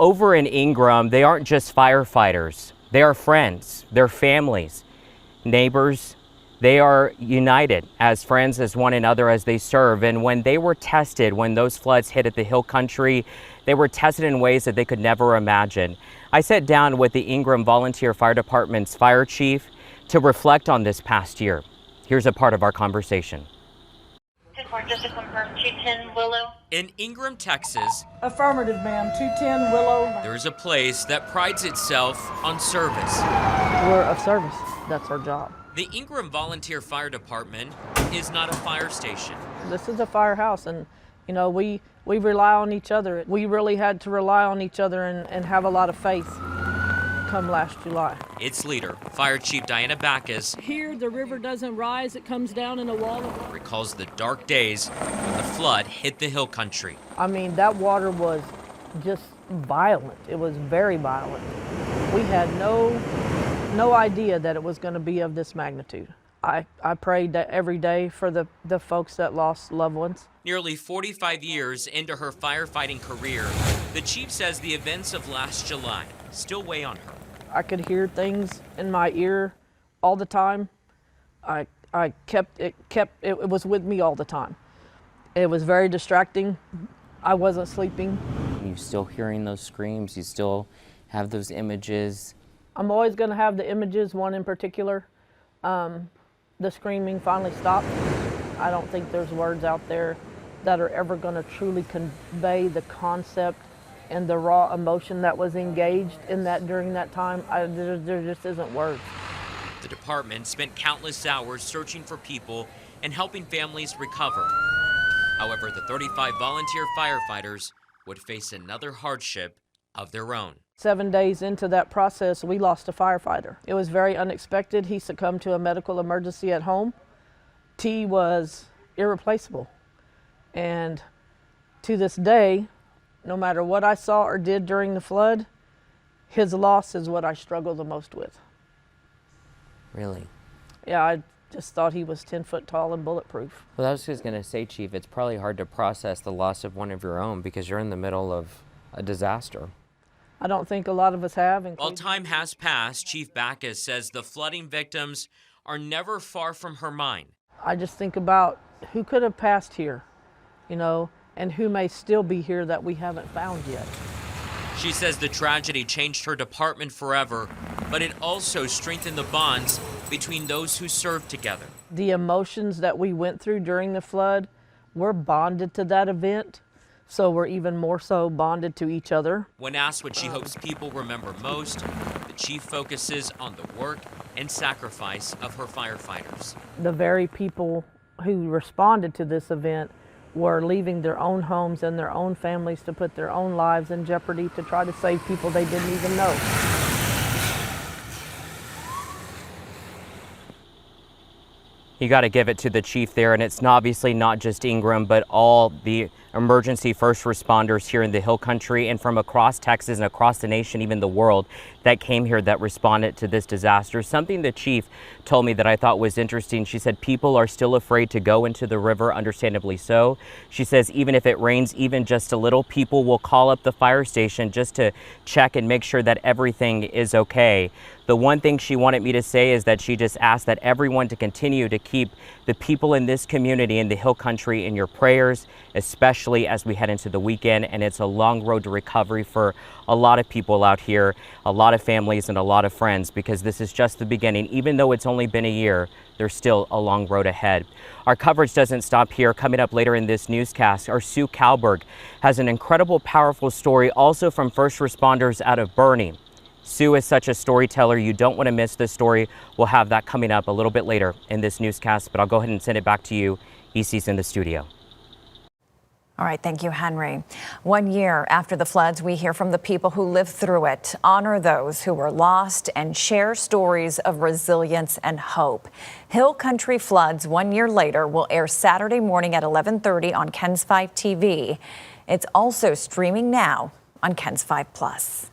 over in Ingram, they aren't just firefighters. They are friends, they're families, neighbors. They are united as friends, as one another, as they serve. And when they were tested, when those floods hit at the Hill Country, they were tested in ways that they could never imagine. I sat down with the Ingram Volunteer Fire Department's fire chief to reflect on this past year. Here's a part of our conversation. Just to confirm, 210 Willow. In Ingram, Texas. Affirmative, ma'am. 210 Willow. There's a place that prides itself on service. We're of service. That's our job. The Ingram Volunteer Fire Department is not a fire station. This is a firehouse, and you know, we rely on each other. We really had to rely on each other and have a lot of faith come last July. Its leader, Fire Chief Diana Backus, Here the river doesn't rise, it comes down in a wall of water. Recalls the dark days when the flood hit the Hill Country. I mean, that water was just violent. It was very violent. We had no idea that it was going to be of this magnitude. I prayed that every day for the folks that lost loved ones. Nearly 45 years into her firefighting career, the chief says the events of last July still weigh on her. I could hear things in my ear all the time. It was with me all the time. It was very distracting. I wasn't sleeping. You still hearing those screams? You still have those images? I'm always going to have the images, one in particular. The screaming finally stopped. I don't think there's words out there that are ever going to truly convey the concept and the raw emotion that was engaged in that during that time. There just isn't words. The department spent countless hours searching for people and helping families recover. However, the 35 volunteer firefighters would face another hardship of their own. 7 days into that process, we lost a firefighter. It was very unexpected. He succumbed to a medical emergency at home. T was irreplaceable. And to this day, no matter what I saw or did during the flood, his loss is what I struggle the most with. Really? Yeah, I just thought he was 10 foot tall and bulletproof. Well, I was just going to say, Chief, it's probably hard to process the loss of one of your own because you're in the middle of a disaster. I don't think a lot of us have. While time has passed, Chief Backus says the flooding victims are never far from her mind. I just think about who could have passed here, you know, and who may still be here that we haven't found yet. She says the tragedy changed her department forever, but it also strengthened the bonds between those who served together. The emotions that we went through during the flood, we're bonded to that event. So we're even more so bonded to each other. When asked what she hopes people remember most, the chief focuses on the work and sacrifice of her firefighters. The very people who responded to this event were leaving their own homes and their own families to put their own lives in jeopardy to try to save people they didn't even know. You got to give it to the chief there, and it's obviously not just Ingram, but all the emergency first responders here in the Hill Country and from across Texas and across the nation, even the world, that came here that responded to this disaster. Something the chief told me that I thought was interesting. She said people are still afraid to go into the river, understandably so. She says even if it rains even just a little, people will call up the fire station just to check and make sure that everything is okay. The one thing she wanted me to say is that she just asked that everyone to continue to keep the people in this community in the Hill Country in your prayers, especially as we head into the weekend. And it's a long road to recovery for a lot of people out here, a lot of families and a lot of friends, because this is just the beginning. Even though it's only been a year, there's still a long road ahead. Our coverage doesn't stop here. Coming up later in this newscast, our Sue Kalberg has an incredible, powerful story also from first responders out of Bernie. Sue is such a storyteller. You don't want to miss this story. We'll have that coming up a little bit later in this newscast, but I'll go ahead and send it back to you. EC's in the studio. All right, thank you, Henry. 1 year after the floods, we hear from the people who lived through it, honor those who were lost, and share stories of resilience and hope. Hill Country Floods 1 year later will air Saturday morning at 11:30 on KENS 5 TV. It's also streaming now on KENS 5 Plus.